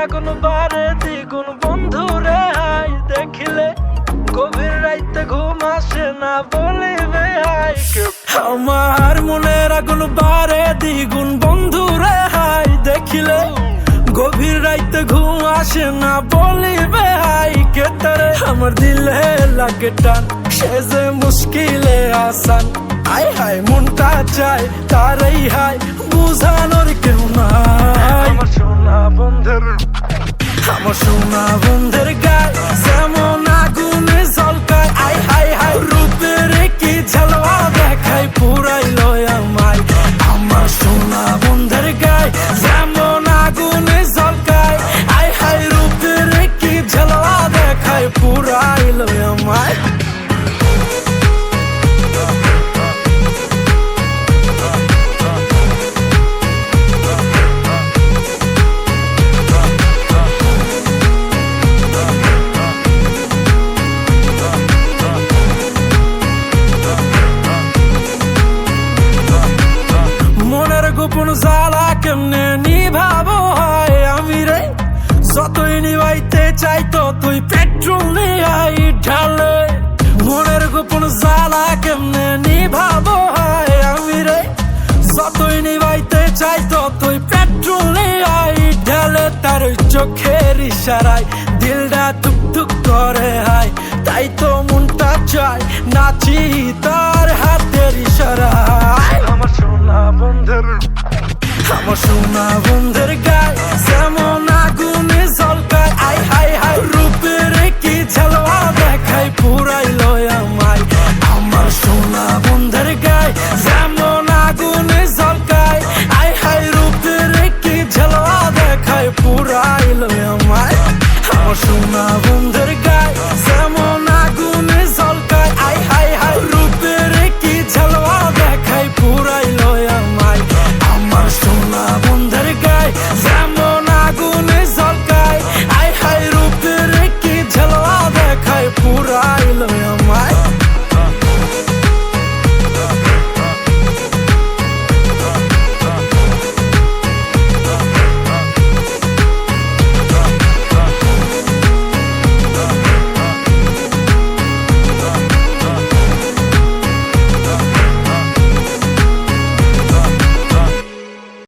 আগুন বারে দ্বিগুণ বন্ধু রে হাই দেখিলে গভীর রাইতে ঘুম আসে না বলিবে হাই। আমার মনের আগুন বারে দ্বিগুণ বন্ধু রে হাই দেখিলে গভীর রাইতে ঘুম আসে না বলিবে হাই কে তারে। আমার দিলে লাগে টান সে যে মুশকিলে আসান, আই হাই মনটা চাই তারই হাই বুঝানোর কেউ নাই। আমার সোনা বন্ধের গায় যেমন আগুনে ঝলকায়, আই হাই হাই রূপের কি ঝালওয়া দেখায় পুরাইল আমায়। আমার সোনা বন্ধের গায় যেমন আগুনে ঝলকায়, আই হাই রূপের কি ঝালওয়া দেখায় পুরাইল আমায়। গোপন জ্বালা কেমনে নিভাবো হয় আমি রে, যতই নিভাইতে চাই ততই পেট্রোল নিয়ে ঢালে। মনের গোপন জ্বালা কেমনে নিভাবো হয় আমি রে, যতই নিভাইতে চাই ততই পেট্রোল নিয়ে ঢালে। তার চোখের ইশারায় দিলটা টুকটুক করে হায়, তাই তো মনটা চায় নাচি তার হাতের ইশারায়। আমার সোনা বন্ধের গায়